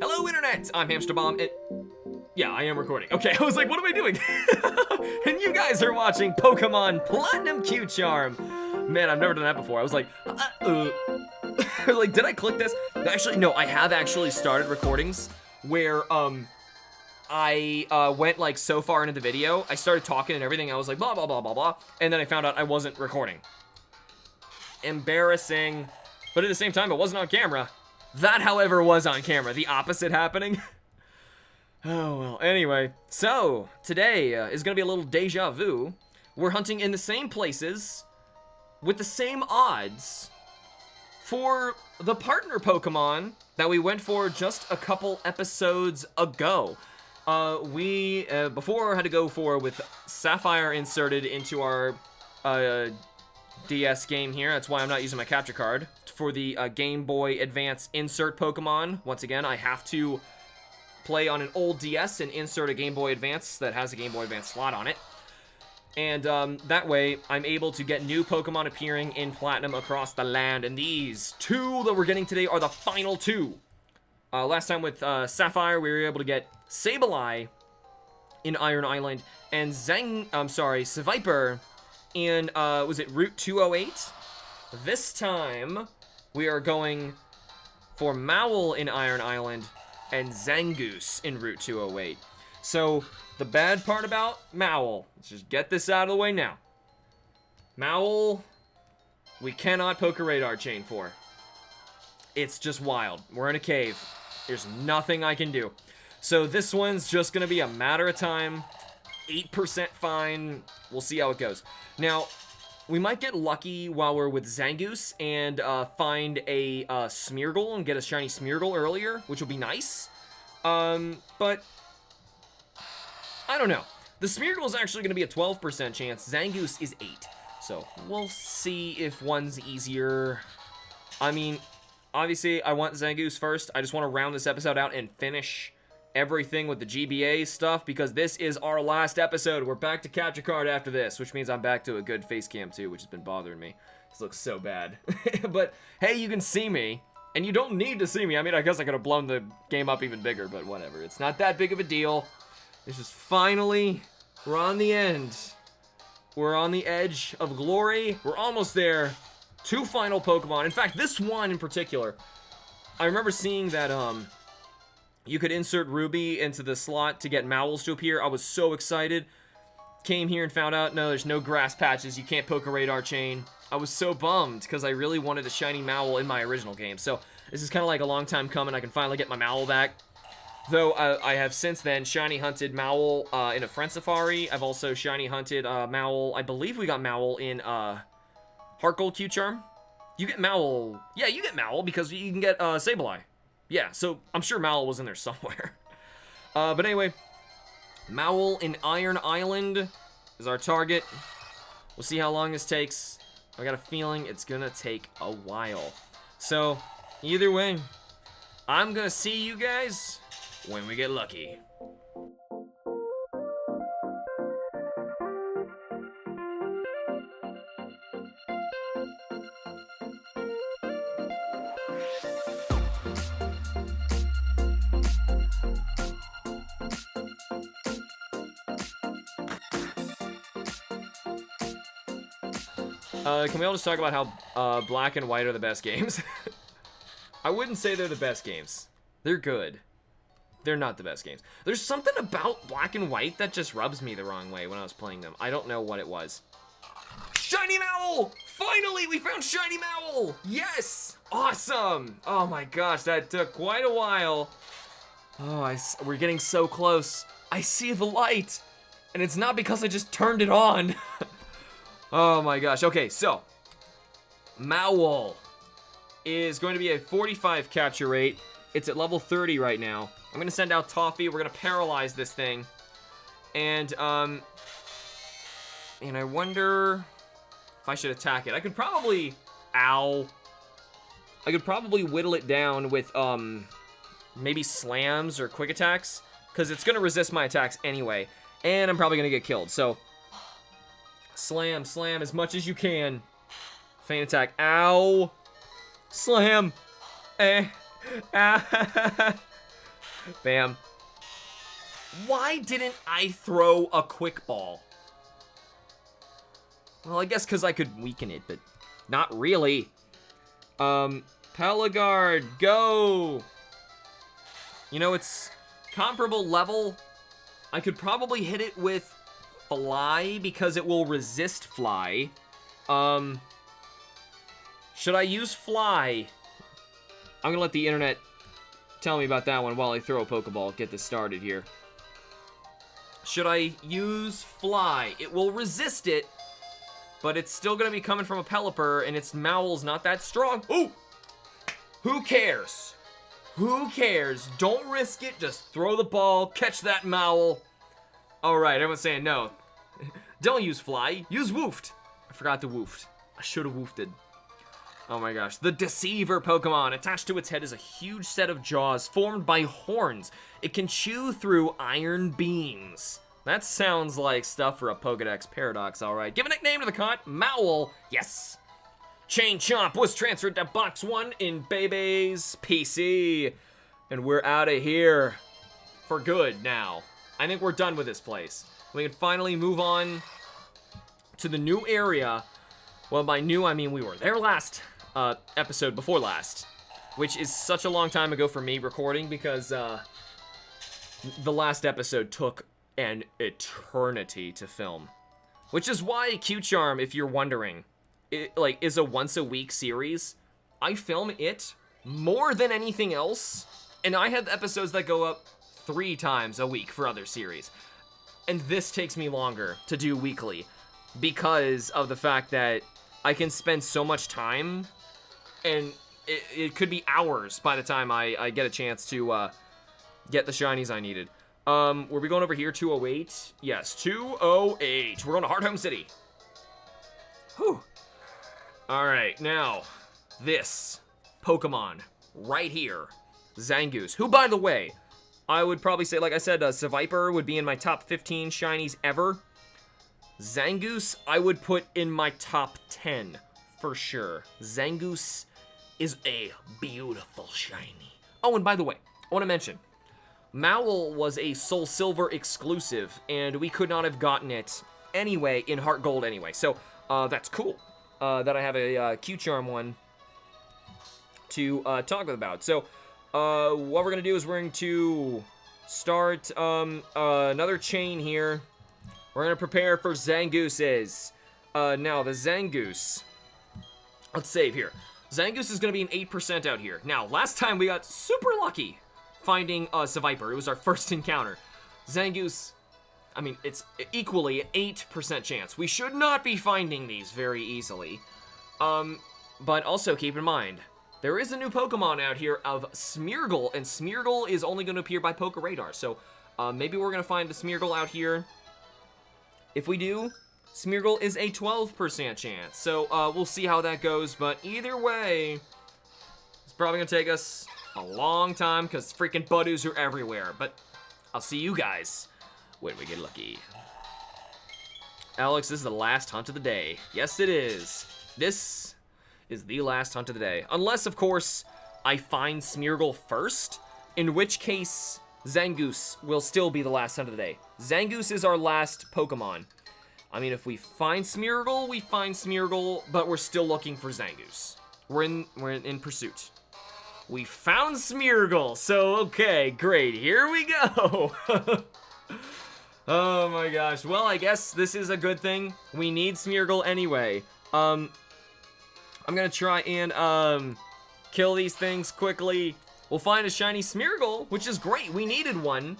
Hello, Internet! I'm HamsterBomb, and... yeah, I am recording. Okay, I was like, what am I doing? And you guys are watching Pokemon Platinum Q-Charm. Man, I've never done that before. I was like, like, did I click this? Actually, no, I have actually started recordings where, I went, like, so far into the video, I started talking and everything, I was like, blah, blah, blah, blah, blah, and then I found out I wasn't recording. Embarrassing, but at the same time, it wasn't on camera. That, however, was on camera. The opposite happening. Oh, well, anyway. So, today is going to be a little deja vu. We're hunting in the same places, with the same odds, for the partner Pokemon that we went for just a couple episodes ago. We, before, had to go for with Sapphire inserted into our DS game here. That's why I'm not using my capture card. For the Game Boy Advance insert Pokemon, once again, I have to play on an old DS and insert a Game Boy Advance that has a Game Boy Advance slot on it. And that way, I'm able to get new Pokemon appearing in Platinum across the land. And these two that we're getting today are the final two. Last time with Sapphire, we were able to get Sableye in Iron Island and Seviper in, was it Route 208? This time, we are going for Maul in Iron Island and Zangoose in Route 208. So, the bad part about Maul, let's just get this out of the way now. Maul, we cannot poke a radar chain for. It's just wild. We're in a cave. There's nothing I can do. So this one's just going to be a matter of time. 8% fine. We'll see how it goes. Now, we might get lucky while we're with Zangoose and find a Smeargle and get a shiny Smeargle earlier, which will be nice. But I don't know. The Smeargle is actually going to be a 12% chance. Zangoose is 8. So we'll see if one's easier. I mean, obviously, I want Zangoose first. I just want to round this episode out and finish everything with the GBA stuff, because this is our last episode. We're back to capture card after this, which means I'm back to a good face cam too, which has been bothering me. This looks so bad. But hey, you can see me, and you don't need to see me. I mean, I guess I could have blown the game up even bigger, but whatever. It's not that big of a deal. It's just finally, we're on the end. We're on the edge of glory. We're almost there. 2 final Pokemon. In fact, this one in particular, I remember seeing that, you could insert Ruby into the slot to get Mowls to appear. I was so excited. Came here and found out, no, there's no grass patches. You can't poke a radar chain. I was so bummed because I really wanted a shiny Mowl in my original game. So this is kind of like a long time coming. I can finally get my Mowl back. Though I have since then shiny hunted Mowl in a Friend Safari. I've also shiny hunted Mowl. I believe we got Mowl in Heart Gold Q-Charm. You get Mowl. Yeah, you get Mowl because you can get Sableye. Yeah, so I'm sure Mowl was in there somewhere. But anyway, Mowl in Iron Island is our target. We'll see how long this takes. I got a feeling it's gonna take a while. So, either way, I'm gonna see you guys when we get lucky. Can we all just talk about how Black and White are the best games? I wouldn't say they're the best games. They're good. They're not the best games. There's something about Black and White that just rubs me the wrong way when I was playing them. I don't know what it was. Shiny Mowl! Finally, we found Shiny Mowl! Yes! Awesome! Oh my gosh, that took quite a while. Oh, we're getting so close. I see the light! And it's not because I just turned it on. Oh my gosh. Okay, so Mowl is going to be a 45 capture rate. It's at level 30 right now. I'm going to send out Toffee. We're going to paralyze this thing. And I wonder if I should attack it. I could probably... Ow. I could probably whittle it down with maybe slams or quick attacks, because it's going to resist my attacks anyway. And I'm probably going to get killed, so... Slam, slam as much as you can. Feint attack. Ow. Slam. Ah. Bam. Why didn't I throw a quick ball? Well, I guess because I could weaken it, but not really. Pelagard, go! You know, it's comparable level. I could probably hit it with Fly because it will resist Fly. Should I use Fly? I'm gonna let the internet tell me about that one while I throw a Pokeball. Get this started here. Should I use Fly? It will resist it, but it's still gonna be coming from a Pelipper, and its Mowl's not that strong. Ooh! Who cares? Who cares? Don't risk it. Just throw the ball. Catch that Mowl. Alright, everyone's saying no. Don't use Fly. Use Woofed. I forgot to Woofed. I should have Woofted. Oh my gosh. The Deceiver Pokemon. Attached to its head is a huge set of jaws formed by horns. It can chew through iron beams. That sounds like stuff for a Pokedex Paradox, alright. Give a nickname to the con. Mowl. Yes. Chain Chomp was transferred to Box 1 in Bebe's PC. And we're out of here for good now. I think we're done with this place. We can finally move on to the new area. Well, by new, I mean we were there last episode before last, which is such a long time ago for me recording because the last episode took an eternity to film. Which is why Q-Charm, if you're wondering, is a once-a-week series. I film it more than anything else, and I have episodes that go up 3 times a week for other series. And this takes me longer to do weekly because of the fact that I can spend so much time, and it could be hours by the time I get a chance to get the shinies I needed. Were we going over here? 208? Yes, 208. We're going to Heart Home City. Whew. Alright, now, this Pokemon right here, Zangoose, who, by the way, I would probably say, like I said, Seviper would be in my top 15 shinies ever. Zangoose, I would put in my top 10, for sure. Zangoose is a beautiful shiny. Oh, and by the way, I want to mention, Mowl was a Soul Silver exclusive, and we could not have gotten it anyway in Heart Gold anyway. So, that's cool that I have a Q-Charm one to talk about. So, what we're going to do is we're going to start another chain here. We're going to prepare for Zangooses. Now, the Zangoose. Let's save here. Zangoose is going to be an 8% out here. Now, last time we got super lucky finding Seviper. It was our first encounter. Zangoose, I mean, it's equally an 8% chance. We should not be finding these very easily. But also keep in mind, there is a new Pokemon out here of Smeargle, and Smeargle is only going to appear by Pokeradar. So maybe we're going to find the Smeargle out here. If we do, Smeargle is a 12% chance. So we'll see how that goes. But either way, it's probably going to take us a long time because freaking Budoos are everywhere. But I'll see you guys when we get lucky. Alex, this is the last hunt of the day. Yes, it is. This is the last hunt of the day. Unless, of course, I find Smeargle first, in which case Zangoose will still be the last hunt of the day. Zangoose is our last Pokemon. I mean, if we find Smeargle, we find Smeargle, but we're still looking for Zangoose. We're in pursuit. We found Smeargle, so okay, great, here we go. Oh my gosh, well, I guess this is a good thing. We need Smeargle anyway. I'm gonna try and kill these things quickly. We'll find a shiny Smeargle, which is great. We needed one.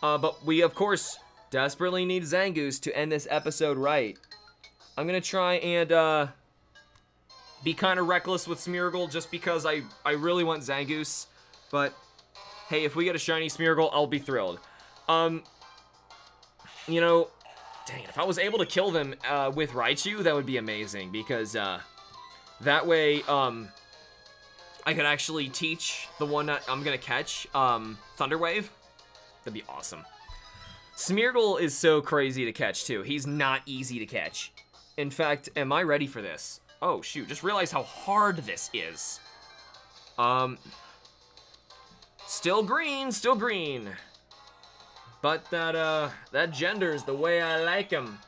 But we, of course, desperately need Zangoose to end this episode right. I'm gonna try and be kind of reckless with Smeargle just because I really want Zangoose. But, hey, if we get a shiny Smeargle, I'll be thrilled. You know, dang it, if I was able to kill them with Raichu, that would be amazing. Because that way, I could actually teach the one that I'm gonna catch, Thunder Wave. That'd be awesome. Smeargle is so crazy to catch, too. He's not easy to catch. In fact, am I ready for this? Oh, shoot. Just realized how hard this is. Still green, still green. But that gender's the way I like them.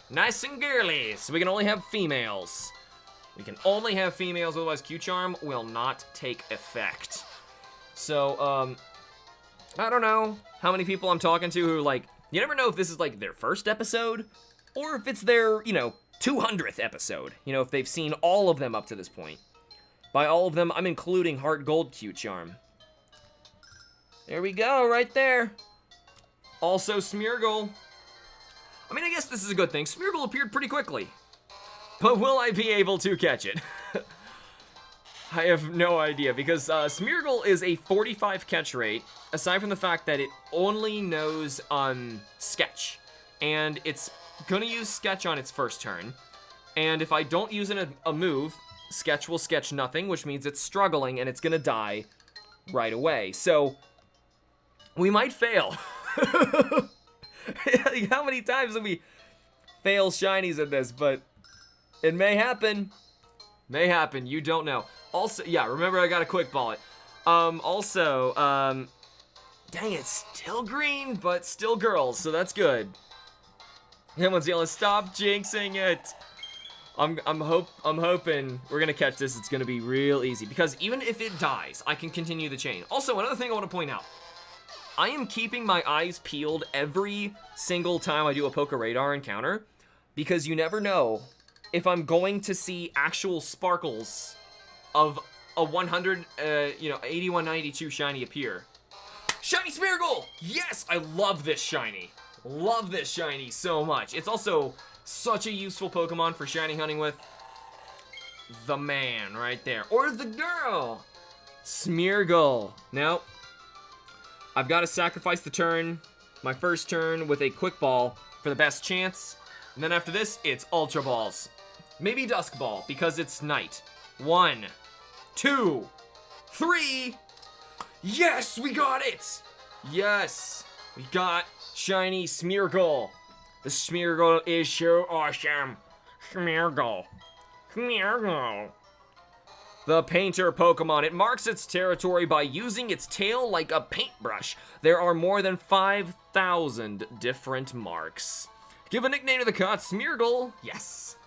Nice and girly, so we can only have females. We can only have females, otherwise Q-Charm will not take effect. So, I don't know how many people I'm talking to who, like, you never know if this is, like, their first episode, or if it's their, 200th episode. If they've seen all of them up to this point. By all of them, I'm including Heart Gold Q-Charm. There we go, right there. Also, Smeargle. I mean, I guess this is a good thing. Smeargle appeared pretty quickly. But will I be able to catch it? I have no idea, because Smeargle is a 45 catch rate, aside from the fact that it only knows Sketch. And it's gonna use Sketch on its first turn. And if I don't use a move, Sketch will sketch nothing, which means it's struggling and it's gonna die right away. So, we might fail. How many times have we failed Shinies at this? But it may happen. May happen. You don't know. Also, yeah, remember I got a quick ball it. Dang, it's still green, but still girls, so that's good. Someone's yelling, stop jinxing it. I'm hoping we're gonna catch this. It's gonna be real easy, because even if it dies, I can continue the chain. Also, another thing I want to point out. I am keeping my eyes peeled every single time I do a Poké Radar encounter, because you never know if I'm going to see actual sparkles of a 8192 shiny appear. Shiny Smeargle! Yes, I love this shiny. Love this shiny so much. It's also such a useful Pokemon for shiny hunting with. The man right there. Or the girl. Smeargle. Now, I've got to sacrifice my first turn with a Quick Ball for the best chance. And then after this, it's Ultra Balls. Maybe Dusk Ball, because it's night. 1, 2, 3. Yes, we got it! Yes, we got shiny Smeargle. The Smeargle is so awesome. Smeargle. Smeargle. The Painter Pokemon. It marks its territory by using its tail like a paintbrush. There are more than 5,000 different marks. Give a nickname to the cut. Smeargle. Yes.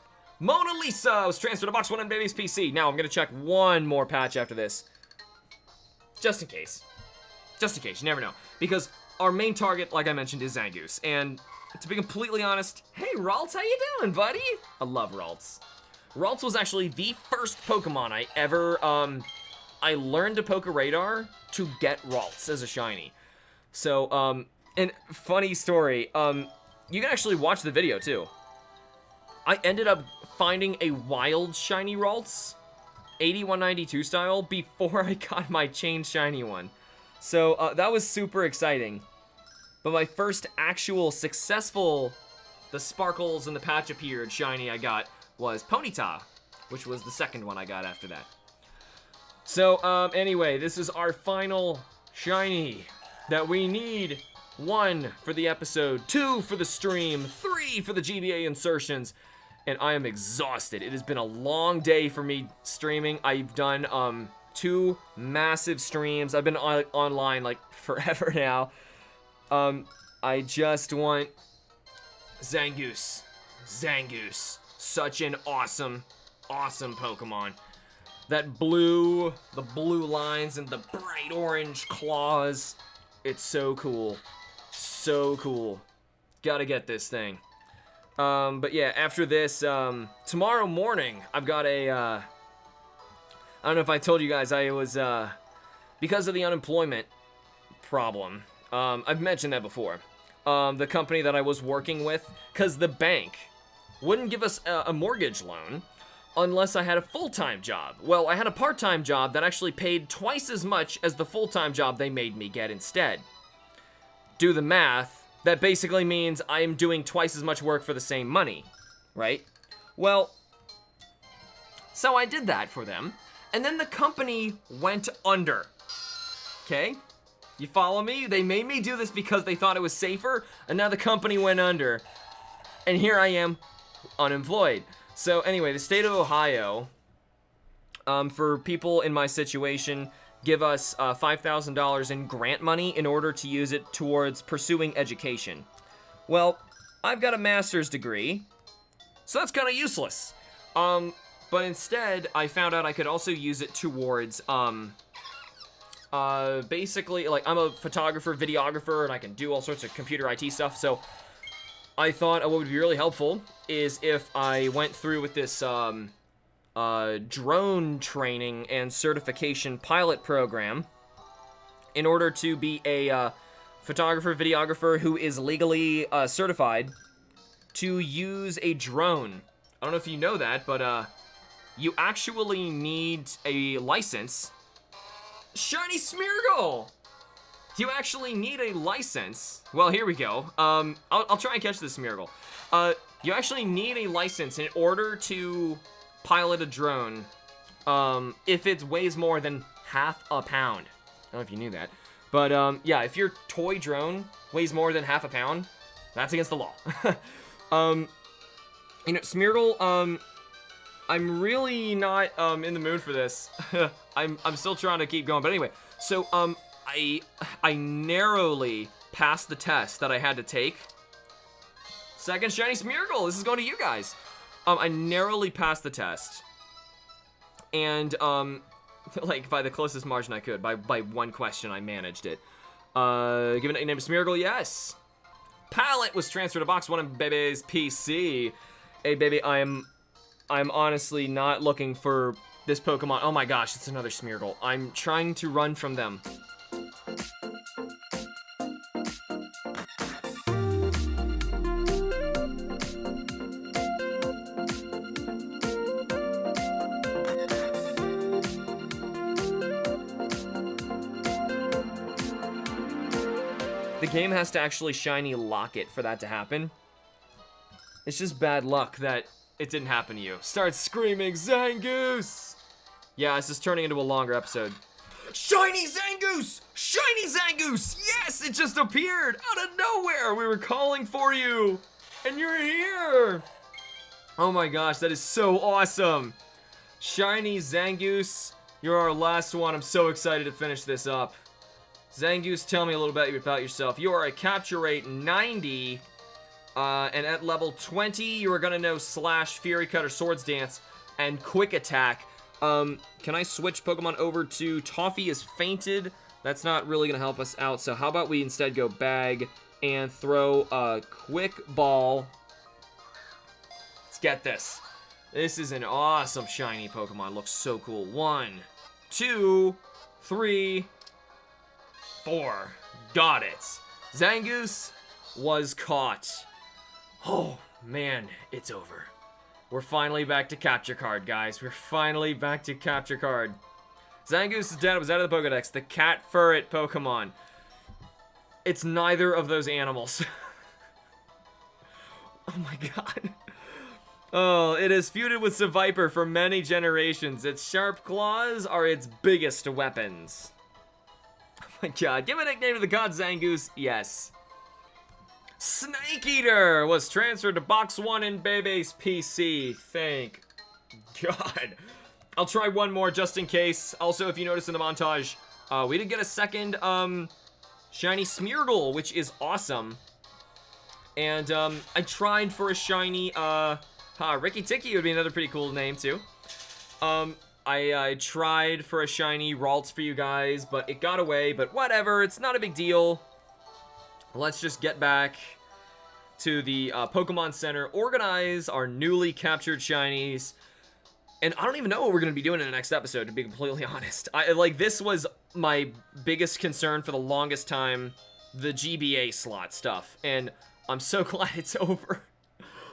Mona Lisa was transferred to Box 1 on Baby's PC. Now I'm going to check one more patch after this. Just in case. Just in case. You never know. Because our main target, like I mentioned, is Zangoose. And to be completely honest, hey, Ralts, how you doing, buddy? I love Ralts. Ralts was actually the first Pokemon I ever, I learned to Poké Radar to get Ralts as a shiny. So, and funny story, you can actually watch the video too. I ended up finding a wild shiny Ralts, 8192 style, before I got my chain shiny one. So, that was super exciting. But my first actual successful, the sparkles and the patch appeared shiny I got was Ponyta, which was the second one I got after that. So, anyway, this is our final shiny that we need. 1 for the episode, 2 for the stream, 3 for the GBA insertions, and I am exhausted. It has been a long day for me streaming. I've done 2 massive streams. I've been online like forever now. I just want Zangoose. Zangoose. Such an awesome, awesome Pokemon. The blue lines and the bright orange claws. It's so cool. So cool. Gotta get this thing. But yeah, after this, tomorrow morning, I've got a, I don't know if I told you guys, I was, because of the unemployment problem, I've mentioned that before. The company that I was working with, because the bank wouldn't give us a mortgage loan unless I had a full-time job. Well, I had a part-time job that actually paid twice as much as the full-time job they made me get instead. Do the math, that basically means I am doing twice as much work for the same money, right? Well, so I did that for them, and then the company went under, okay? You follow me? They made me do this because they thought it was safer, and now the company went under, and here I am, unemployed. So anyway, the state of Ohio, for people in my situation, give us $5,000 in grant money in order to use it towards pursuing education. Well, I've got a master's degree, so that's kind of useless. But instead, I found out I could also use it towards, basically, like, I'm a photographer, videographer, and I can do all sorts of computer IT stuff, so I thought what would be really helpful is if I went through with this, drone training and certification pilot program in order to be a, photographer, videographer who is legally, certified to use a drone. I don't know if you know that, but, you actually need a license. Shiny Smeargle! You actually need a license. Well, here we go. I'll try and catch this Smeargle. You actually need a license in order to pilot a drone, if it weighs more than half a pound. I don't know if you knew that. But, yeah, if your toy drone weighs more than half a pound, that's against the law. You know, Smeargle, I'm really not, in the mood for this. I'm still trying to keep going, but anyway. So, I narrowly passed the test that I had to take. Second Shiny Smeargle, this is going to you guys. I narrowly passed the test. And, like, by the closest margin I could. By one question, I managed it. Given a name to Smeargle, yes. Palette was transferred to box 1 in Bebe's PC. Hey, baby, I'm honestly not looking for this Pokemon. Oh my gosh, it's another Smeargle. I'm trying to run from them. The game has to actually shiny lock it for that to happen. It's just bad luck that it didn't happen to you. Start screaming, Zangoose! Yeah, this is turning into a longer episode. Shiny Zangoose! Shiny Zangoose! Yes, it just appeared out of nowhere! We were calling for you! And you're here! Oh my gosh, that is so awesome! Shiny Zangoose, you're our last one. I'm so excited to finish this up. Zangoose, tell me a little bit about yourself. You are a capture rate 90, and at level 20, you are gonna know Slash, Fury Cut, or Swords Dance, and Quick Attack. Can I switch Pokemon over to Toffee is fainted? That's not really gonna help us out, so how about we instead go Bag and throw a Quick Ball. Let's get this. This is an awesome shiny Pokemon. Looks so cool. 1, 2, 3, 4. Got it. Zangoose was caught. Oh, man, it's over. We're finally back to Capture Card, guys. We're finally back to Capture Card. Zangoose is dead. It was out of the Pokedex. The cat furret Pokemon. It's neither of those animals. Oh my god. Oh, it has feuded with Seviper for many generations. Its sharp claws are its biggest weapons. Oh my god. Give a nickname to the god Zangoose. Yes. Snake Eater was transferred to box 1 in Bebe's PC. Thank god. I'll try one more just in case. Also, if you notice in the montage, we did get a second shiny Smeargle, which is awesome. And I tried for a shiny Ricky Ticky would be another pretty cool name too. I tried for a shiny Ralts for you guys, but it got away, but whatever, it's not a big deal. Let's just get back to the Pokemon Center, organize our newly captured shinies, and I don't even know what we're going to be doing in the next episode, to be completely honest. This was my biggest concern for the longest time, the GBA slot stuff, and I'm so glad it's over.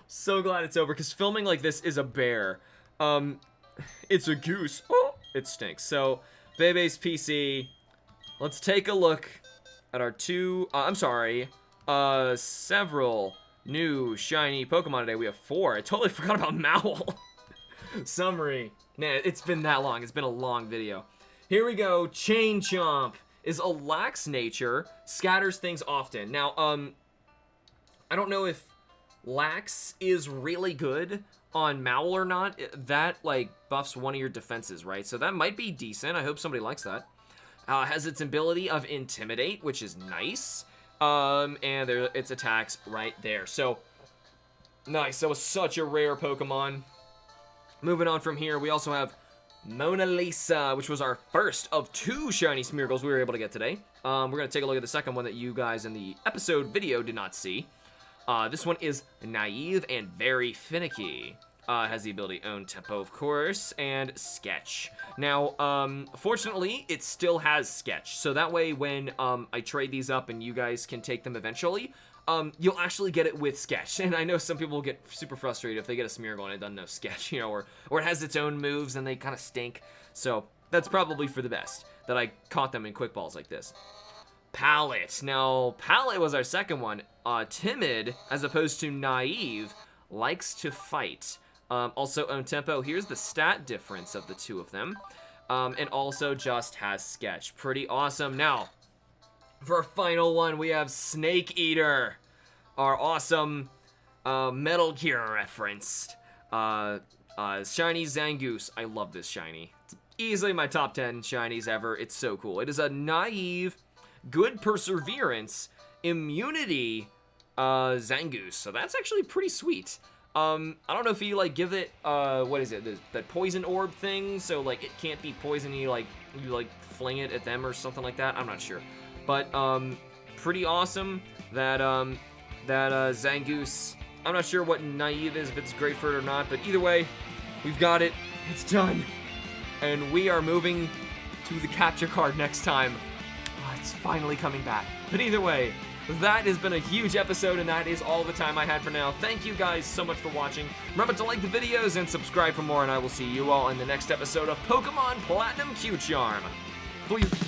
So glad it's over, because filming like this is a bear. It's a goose. Oh, it stinks. So, Bebe's PC, let's take a look at our several new shiny Pokemon today. We have 4. I totally forgot about Mowl. Summary. Man, it's been that long. It's been a long video. Here we go. Chain Chomp is a lax nature, scatters things often. Now, I don't know if lax is really good on Mowl or not. That, like, buffs one of your defenses, right? So that might be decent. I hope somebody likes that. Has its ability of Intimidate, which is nice. And there, its attacks right there. So, nice. That was such a rare Pokemon. Moving on from here, we also have Mona Lisa, which was our first of 2 shiny Smeargles we were able to get today. We're going to take a look at the second one that you guys in the episode video did not see. This one is Naive and Very Finicky. Has the ability Own Tempo, of course, and Sketch. Now, fortunately, it still has Sketch, so that way when I trade these up and you guys can take them eventually, you'll actually get it with Sketch. And I know some people get super frustrated if they get a Smeargle and it doesn't know Sketch, you know, or it has its own moves and they kind of stink. So that's probably for the best that I caught them in quick balls like this. Palette. Now, Palette was our second one. Timid, as opposed to Naive, likes to fight. Also Own Tempo. Here's the stat difference of the 2 of them. And also just has Sketch. Pretty awesome. Now, for our final one, we have Snake Eater. Our awesome Metal Gear referenced. Shiny Zangoose. I love this shiny. It's easily my top 10 shinies ever. It's so cool. It is a Naive, good perseverance, immunity Zangoose. So that's actually pretty sweet. I don't know if you, like, give it, what is it, that poison orb thing, so, like, it can't be poison, you fling it at them or something like that, I'm not sure. But, pretty awesome that Zangoose, I'm not sure what Naive is, if it's great for it or not, but either way, we've got it, it's done, and we are moving to the capture card next time. Oh, it's finally coming back. But either way, that has been a huge episode, and that is all the time I had for now. Thank you guys so much for watching. Remember to like the videos and subscribe for more, and I will see you all in the next episode of Pokemon Platinum Q-Charm. Please.